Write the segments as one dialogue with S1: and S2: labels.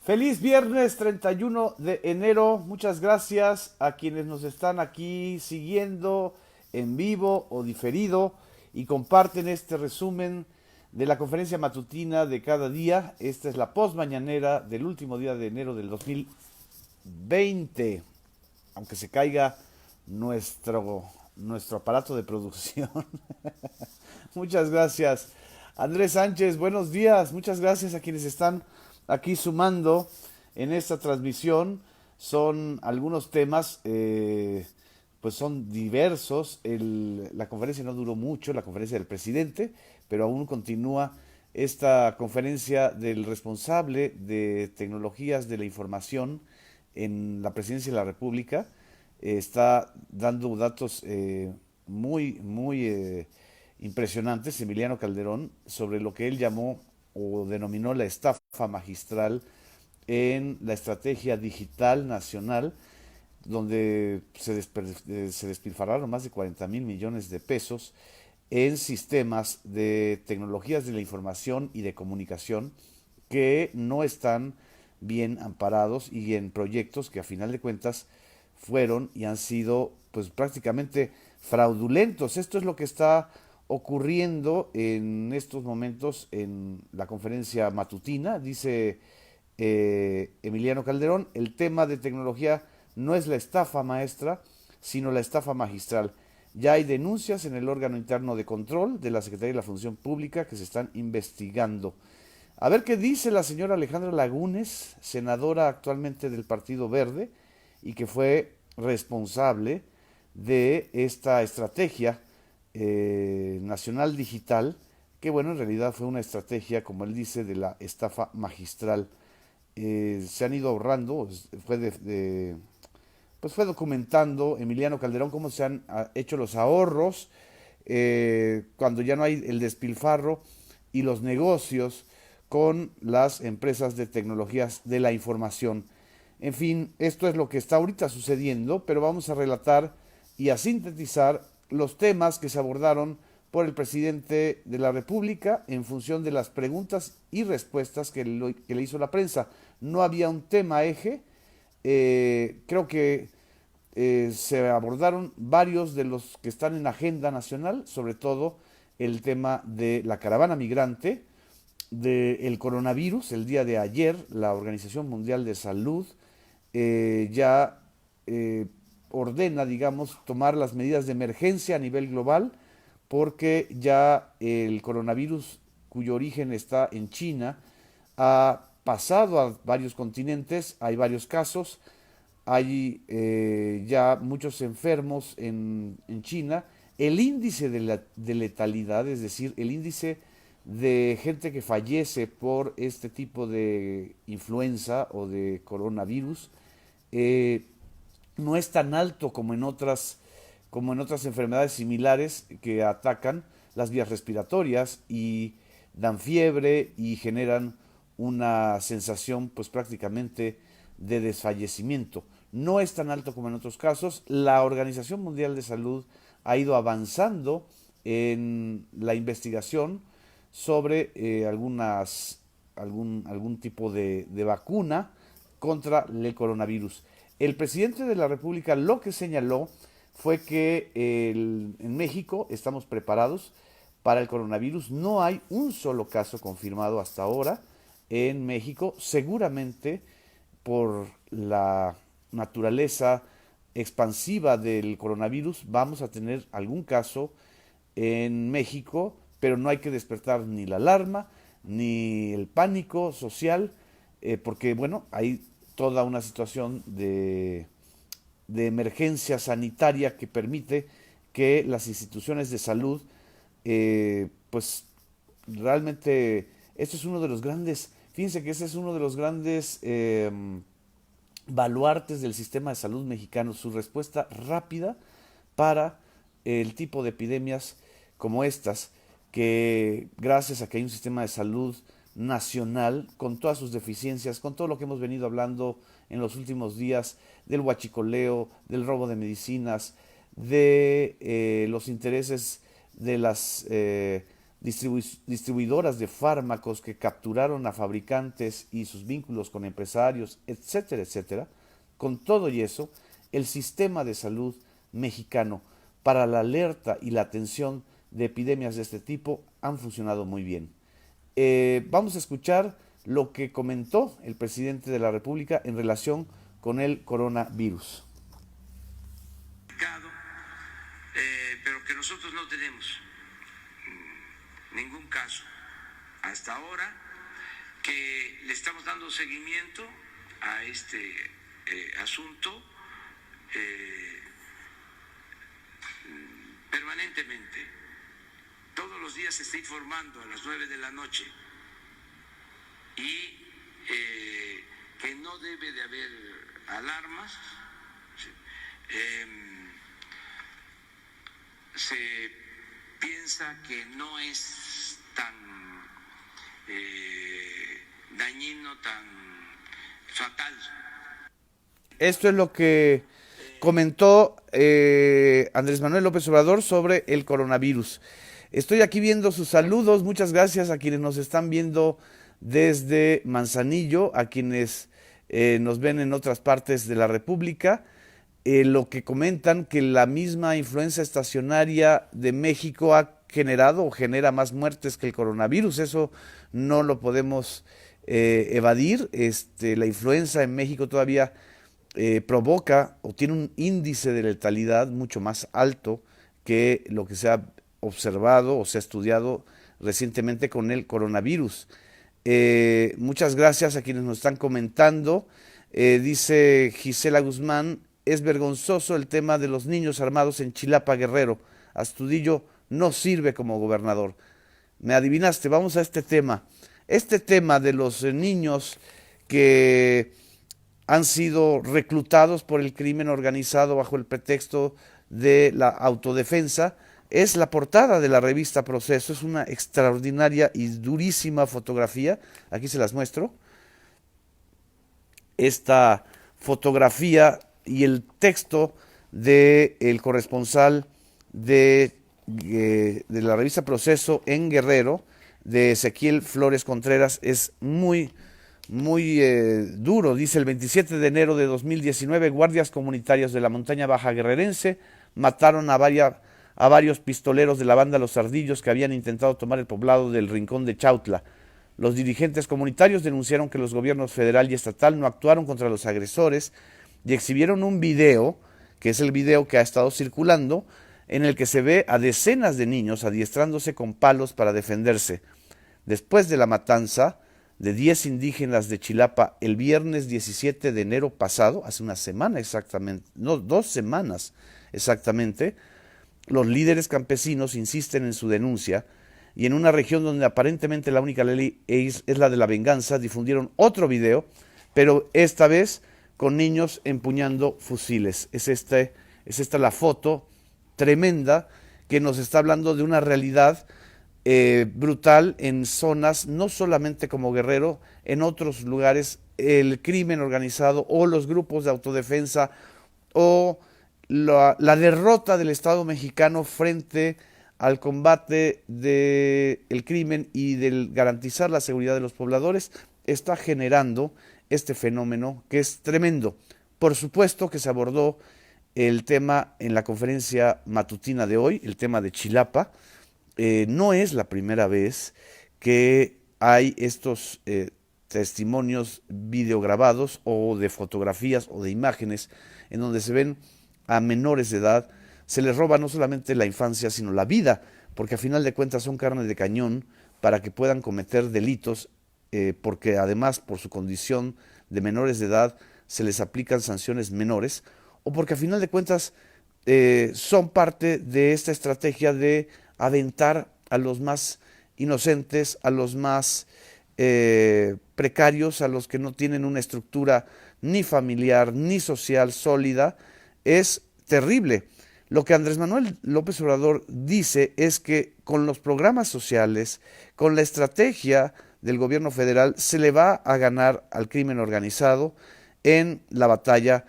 S1: Feliz viernes 31 de enero. Muchas gracias a quienes nos están aquí siguiendo en vivo o diferido y comparten este resumen de la conferencia matutina de cada día. Esta es la post mañanera del último día de enero del 2020, aunque se caiga nuestro aparato de producción. Muchas gracias. Andrés Sánchez, buenos días. Muchas gracias a quienes están aquí sumando en esta transmisión. Son algunos temas, pues son diversos. La conferencia no duró mucho, la conferencia del presidente, pero aún continúa esta conferencia del responsable de tecnologías de la información en la presidencia de la República. Está dando datos muy impresionantes, Emiliano Calderón, sobre lo que él llamó o denominó la estafa magistral en la estrategia digital nacional, donde se despilfarraron más de 40,000 millones de pesos en sistemas de tecnologías de la información y de comunicación que no están bien amparados y en proyectos que a final de cuentas fueron y han sido pues prácticamente fraudulentos. Esto es lo que está ocurriendo en estos momentos en la conferencia matutina. Dice Emiliano Calderón, el tema de tecnología no es la estafa maestra, sino la estafa magistral. Ya hay denuncias en el órgano interno de control de la Secretaría de la Función Pública que se están investigando. A ver qué dice la señora Alejandra Lagunes, senadora actualmente del Partido Verde y que fue responsable de esta estrategia nacional digital, que bueno, en realidad fue una estrategia, como él dice, de la estafa magistral. Se han ido ahorrando, pues fue documentando Emiliano Calderón cómo se han hecho los ahorros cuando ya no hay el despilfarro y los negocios con las empresas de tecnologías de la información. En fin, esto es lo que está ahorita sucediendo, pero vamos a relatar y a sintetizar los temas que se abordaron por el presidente de la República en función de las preguntas y respuestas que le hizo la prensa. No había un tema eje, creo que se abordaron varios de los que están en agenda nacional, sobre todo el tema de la caravana migrante, del coronavirus. El día de ayer la Organización Mundial de Salud ya ordena, digamos, tomar las medidas de emergencia a nivel global porque ya el coronavirus, cuyo origen está en China, ha pasado a varios continentes, hay varios casos, hay ya muchos enfermos en China. El índice de letalidad, es decir, el índice de gente que fallece por este tipo de influenza o de coronavirus, eh, no es tan alto como en otras enfermedades similares que atacan las vías respiratorias y dan fiebre y generan una sensación pues prácticamente de desfallecimiento. No es tan alto como en otros casos. La Organización Mundial de Salud ha ido avanzando en la investigación sobre algún tipo de vacuna contra el coronavirus. El presidente de la República lo que señaló fue que en México estamos preparados para el coronavirus. No hay un solo caso confirmado hasta ahora en México, seguramente por la naturaleza expansiva del coronavirus vamos a tener algún caso en México, pero no hay que despertar ni la alarma ni el pánico social, porque bueno, hay toda una situación de emergencia sanitaria que permite que las instituciones de salud, pues realmente, esto es uno de los grandes, fíjense que ese es uno de los grandes baluartes del sistema de salud mexicano, su respuesta rápida para el tipo de epidemias como estas, que gracias a que hay un sistema de salud nacional con todas sus deficiencias, con todo lo que hemos venido hablando en los últimos días, del huachicoleo, del robo de medicinas, de los intereses de las distribuidoras de fármacos que capturaron a fabricantes y sus vínculos con empresarios, etcétera, etcétera. Con todo y eso, el sistema de salud mexicano para la alerta y la atención de epidemias de este tipo han funcionado muy bien. Vamos a escuchar lo que comentó el presidente de la República en relación con el coronavirus.
S2: Pero que nosotros no tenemos ningún caso hasta ahora, que le estamos dando seguimiento a este asunto permanentemente. Todos los días se está informando a las 9 de la noche y que no debe de haber alarmas. Se piensa que no es tan dañino, tan fatal.
S1: Esto es lo que comentó Andrés Manuel López Obrador sobre el coronavirus. Estoy aquí viendo sus saludos. Muchas gracias a quienes nos están viendo desde Manzanillo, a quienes nos ven en otras partes de la República. Lo que comentan que la misma influenza estacionaria de México ha generado o genera más muertes que el coronavirus. Eso no lo podemos evadir. La influenza en México todavía provoca o tiene un índice de letalidad mucho más alto que lo que se ha observado o se ha estudiado recientemente con el coronavirus. Muchas gracias a quienes nos están comentando. Dice Gisela Guzmán: es vergonzoso el tema de los niños armados en Chilapa, Guerrero. Astudillo no sirve como gobernador. Me adivinaste, vamos a este tema. Este tema de los niños que han sido reclutados por el crimen organizado bajo el pretexto de la autodefensa es la portada de la revista Proceso. Es una extraordinaria y durísima fotografía. Aquí se las muestro. Esta fotografía y el texto del corresponsal de la revista Proceso en Guerrero, de Ezequiel Flores Contreras, es muy duro. Dice: el 27 de enero de 2019, guardias comunitarios de la montaña baja guerrerense mataron a varios pistoleros de la banda Los Ardillos que habían intentado tomar el poblado del Rincón de Chautla. Los dirigentes comunitarios denunciaron que los gobiernos federal y estatal no actuaron contra los agresores y exhibieron un video, que es el video que ha estado circulando, en el que se ve a decenas de niños adiestrándose con palos para defenderse. Después de la matanza de 10 indígenas de Chilapa el viernes 17 de enero pasado, hace una semana exactamente, no, 2 semanas exactamente, los líderes campesinos insisten en su denuncia y en una región donde aparentemente la única ley es la de la venganza, difundieron otro video, pero esta vez con niños empuñando fusiles. Es esta la foto tremenda que nos está hablando de una realidad brutal en zonas, no solamente como Guerrero, en otros lugares el crimen organizado o los grupos de autodefensa o la derrota del Estado mexicano frente al combate del crimen y del garantizar la seguridad de los pobladores está generando este fenómeno que es tremendo. Por supuesto que se abordó el tema en la conferencia matutina de hoy, el tema de Chilapa. No es la primera vez que hay estos testimonios videograbados o de fotografías o de imágenes en donde se ven a menores de edad, se les roba no solamente la infancia, sino la vida, porque a final de cuentas son carne de cañón para que puedan cometer delitos, porque además por su condición de menores de edad se les aplican sanciones menores, o porque a final de cuentas son parte de esta estrategia de aventar a los más inocentes, a los más precarios, a los que no tienen una estructura ni familiar ni social sólida. Es terrible. Lo que Andrés Manuel López Obrador dice es que con los programas sociales, con la estrategia del gobierno federal, se le va a ganar al crimen organizado en la batalla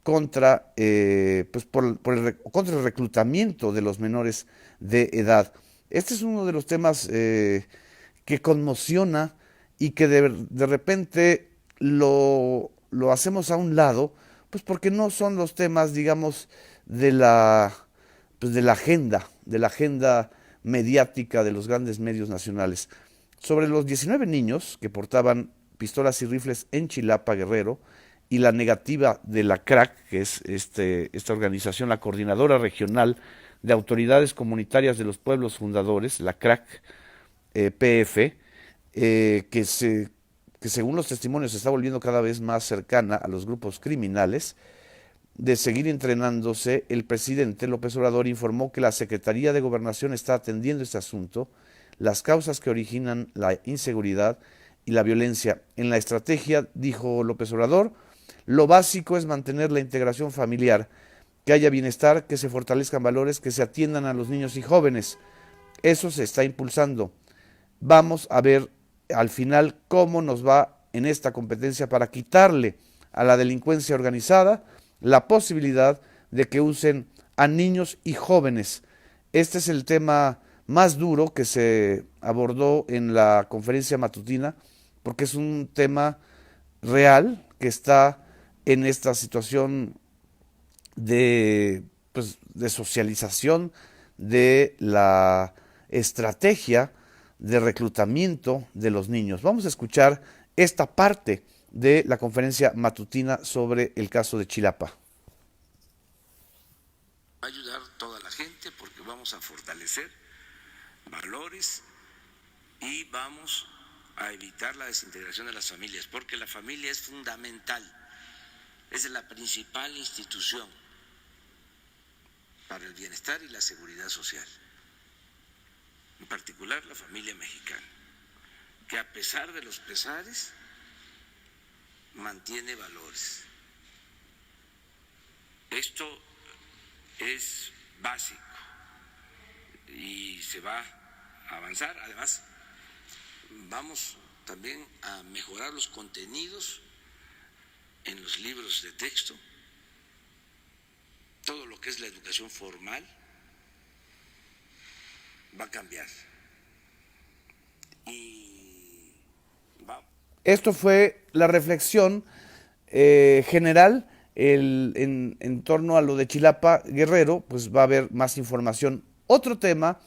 S1: contra, contra el reclutamiento de los menores de edad. Este es uno de los temas que conmociona y que de repente lo hacemos a un lado, pues porque no son los temas, digamos, de pues de la agenda mediática de los grandes medios nacionales. Sobre los 19 niños que portaban pistolas y rifles en Chilapa, Guerrero, y la negativa de la CRAC, que es esta organización, la Coordinadora Regional de Autoridades Comunitarias de los Pueblos Fundadores, la CRAC PF, que según los testimonios se está volviendo cada vez más cercana a los grupos criminales. De seguir entrenándose, el presidente López Obrador informó que la Secretaría de Gobernación está atendiendo este asunto, las causas que originan la inseguridad y la violencia. En la estrategia, dijo López Obrador, lo básico es mantener la integración familiar, que haya bienestar, que se fortalezcan valores, que se atiendan a los niños y jóvenes. Eso se está impulsando. Vamos a ver al final cómo nos va en esta competencia para quitarle a la delincuencia organizada la posibilidad de que usen a niños y jóvenes. Este es el tema más duro que se abordó en la conferencia matutina, porque es un tema real que está en esta situación pues, de socialización de la estrategia de reclutamiento de los niños. Vamos a escuchar esta parte de la conferencia matutina sobre el caso de Chilapa.
S2: Va a ayudar toda la gente porque vamos a fortalecer valores y vamos a evitar la desintegración de las familias, porque la familia es fundamental, es la principal institución para el bienestar y la seguridad social, en particular la familia mexicana, que a pesar de los pesares mantiene valores. Esto es básico y se va a avanzar. Además, vamos también a mejorar los contenidos en los libros de texto, todo lo que es la educación formal va a cambiar. Y va.
S1: Esto fue la reflexión general en torno a lo de Chilapa, Guerrero. Pues va a haber más información. Otro tema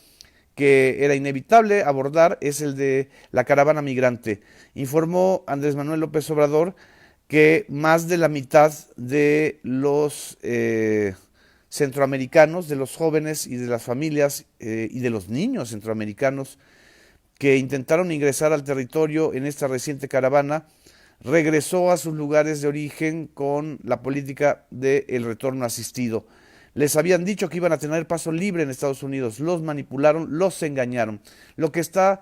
S1: que era inevitable abordar es el de la caravana migrante. Informó Andrés Manuel López Obrador que más de la mitad de los centroamericanos, de los jóvenes y de las familias y de los niños centroamericanos que intentaron ingresar al territorio en esta reciente caravana, regresó a sus lugares de origen con la política del retorno asistido. Les habían dicho que iban a tener paso libre en Estados Unidos, los manipularon, los engañaron. Lo que está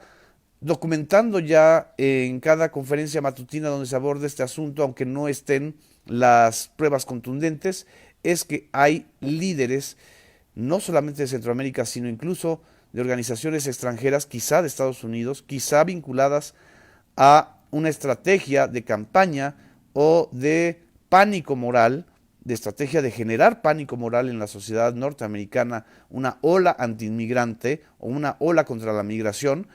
S1: documentando ya en cada conferencia matutina donde se aborda este asunto, aunque no estén las pruebas contundentes, es que hay líderes, no solamente de Centroamérica, sino incluso de organizaciones extranjeras, quizá de Estados Unidos, quizá vinculadas a una estrategia de campaña o de pánico moral, de estrategia de generar pánico moral en la sociedad norteamericana, una ola antiinmigrante o una ola contra la migración,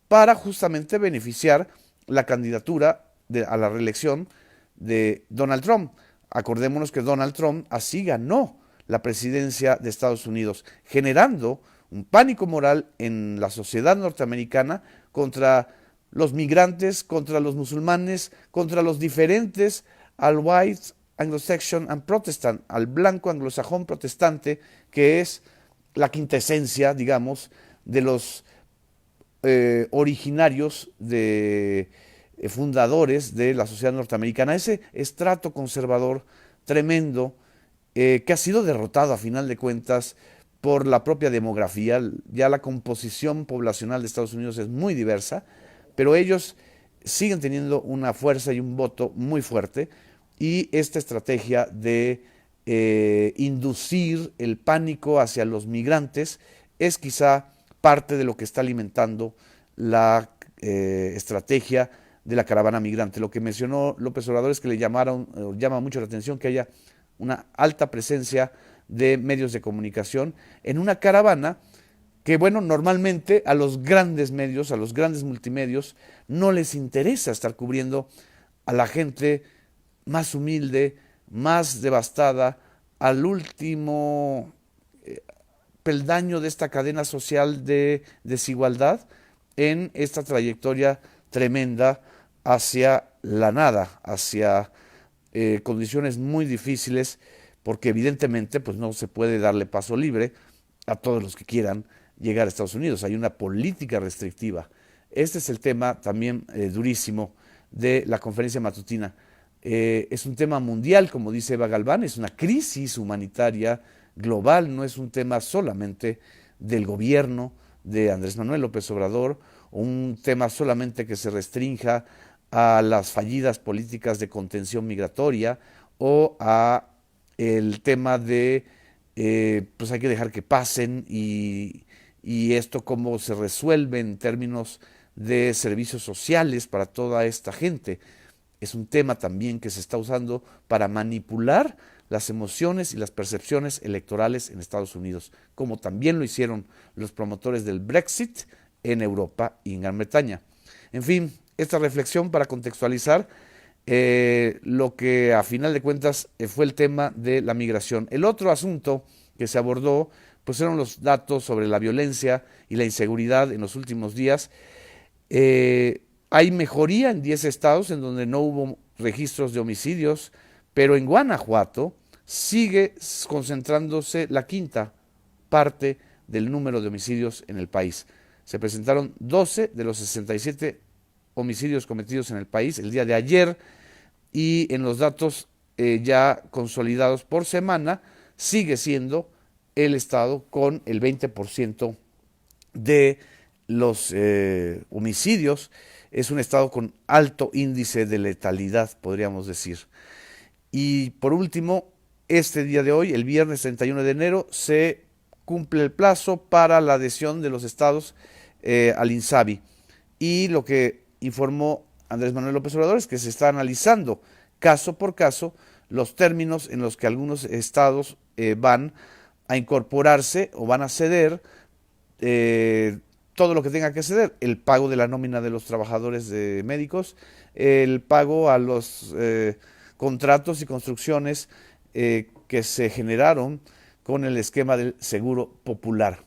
S1: para justamente beneficiar la candidatura a la reelección de Donald Trump. Acordémonos que Donald Trump así ganó la presidencia de Estados Unidos, generando un pánico moral en la sociedad norteamericana contra los migrantes, contra los musulmanes, contra los diferentes, al white Anglo-Saxon and Protestant, al blanco anglosajón protestante, que es la quintesencia, digamos, de los originarios de fundadores de la sociedad norteamericana, ese estrato conservador tremendo que ha sido derrotado a final de cuentas por la propia demografía. Ya la composición poblacional de Estados Unidos es muy diversa, pero ellos siguen teniendo una fuerza y un voto muy fuerte, y esta estrategia de inducir el pánico hacia los migrantes es quizá parte de lo que está alimentando la estrategia de la caravana migrante. Lo que mencionó López Obrador es que llama mucho la atención que haya una alta presencia de medios de comunicación en una caravana que bueno, normalmente a los grandes medios, a los grandes multimedios, no les interesa estar cubriendo a la gente más humilde, más devastada, al último peldaño de esta cadena social de desigualdad en esta trayectoria tremenda hacia la nada, hacia condiciones muy difíciles, porque evidentemente pues no se puede darle paso libre a todos los que quieran llegar a Estados Unidos. Hay una política restrictiva. Este es el tema también durísimo de la conferencia matutina. Es un tema mundial, como dice Eva Galván, es una crisis humanitaria global, no es un tema solamente del gobierno de Andrés Manuel López Obrador, o un tema solamente que se restrinja a las fallidas políticas de contención migratoria o a el tema de pues hay que dejar que pasen y esto cómo se resuelve en términos de servicios sociales para toda esta gente. Es un tema también que se está usando para manipular las emociones y las percepciones electorales en Estados Unidos, como también lo hicieron los promotores del Brexit en Europa y en Gran Bretaña. En fin, esta reflexión para contextualizar lo que a final de cuentas fue el tema de la migración. El otro asunto que se abordó pues eran los datos sobre la violencia y la inseguridad en los últimos días. Hay mejoría en 10 estados en donde no hubo registros de homicidios, pero en Guanajuato sigue concentrándose la quinta parte del número de homicidios en el país. Se presentaron 12 de los 67 homicidios cometidos en el país el día de ayer, y en los datos ya consolidados por semana sigue siendo el estado con el 20% de los homicidios. Es un estado con alto índice de letalidad, podríamos decir. Y por último, este día de hoy, el viernes 31 de enero, se cumple el plazo para la adhesión de los estados al INSABI. Y lo que informó Andrés Manuel López Obrador es que se está analizando caso por caso los términos en los que algunos estados van a incorporarse o van a ceder todo lo que tenga que ceder, el pago de la nómina de los trabajadores médicos, el pago a los contratos y construcciones que se generaron con el esquema del seguro popular.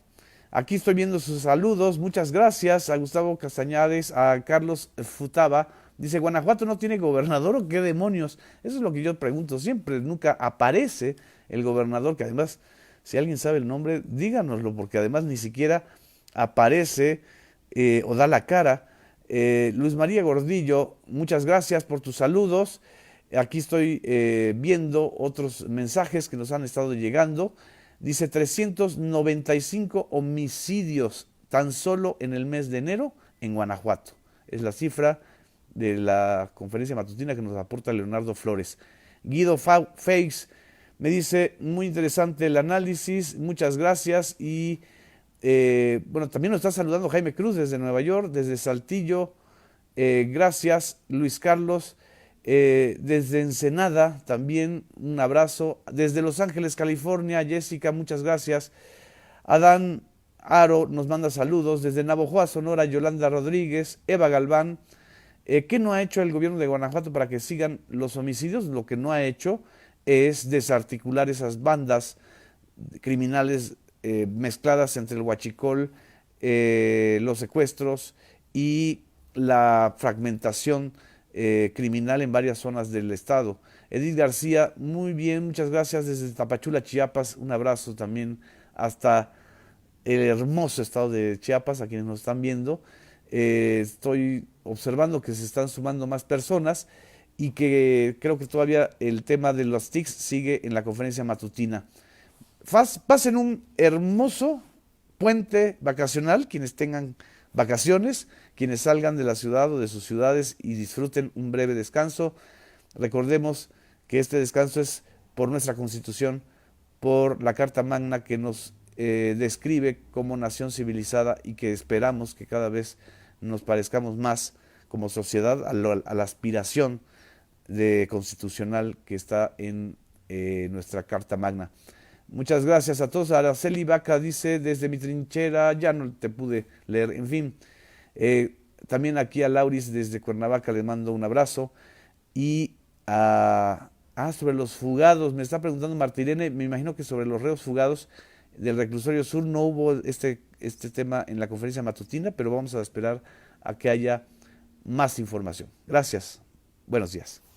S1: Aquí estoy viendo sus saludos, muchas gracias a Gustavo Castañares, a Carlos Futaba. Dice, ¿Guanajuato no tiene gobernador o qué demonios? Eso es lo que yo pregunto siempre, nunca aparece el gobernador, que además, si alguien sabe el nombre, díganoslo, porque además ni siquiera aparece o da la cara. Luis María Gordillo, muchas gracias por tus saludos. Aquí estoy viendo otros mensajes que nos han estado llegando. Dice 395 homicidios tan solo en el mes de enero en Guanajuato. Es la cifra de la conferencia matutina que nos aporta Leonardo Flores. Guido Feix me dice, muy interesante el análisis, muchas gracias. Y bueno, también nos está saludando Jaime Cruz desde Nueva York, desde Saltillo. Gracias, Luis Carlos. Desde Ensenada también un abrazo, desde Los Ángeles, California, Jessica, muchas gracias. Adán Aro nos manda saludos, desde Navojoa, Sonora, Yolanda Rodríguez, Eva Galván. ¿Qué no ha hecho el gobierno de Guanajuato para que sigan los homicidios? Lo que no ha hecho es desarticular esas bandas criminales mezcladas entre el huachicol, los secuestros y la fragmentación criminal en varias zonas del estado. Edith García, muy bien, muchas gracias desde Tapachula, Chiapas, un abrazo también hasta el hermoso estado de Chiapas, a quienes nos están viendo. Estoy observando que se están sumando más personas y que creo que todavía el tema de los TICs sigue en la conferencia matutina. Pasen un hermoso puente vacacional, quienes tengan vacaciones, quienes salgan de la ciudad o de sus ciudades y disfruten un breve descanso. Recordemos que este descanso es por nuestra Constitución, por la Carta Magna que nos describe como nación civilizada y que esperamos que cada vez nos parezcamos más como sociedad a la aspiración constitucional que está en nuestra Carta Magna. Muchas gracias a todos. Araceli Vaca dice, desde mi trinchera, ya no te pude leer, en fin. También aquí a Lauris desde Cuernavaca le mando un abrazo. Y sobre los fugados, me está preguntando Martirene, me imagino que sobre los reos fugados del reclusorio sur no hubo este tema en la conferencia matutina, pero vamos a esperar a que haya más información. Gracias. Buenos días.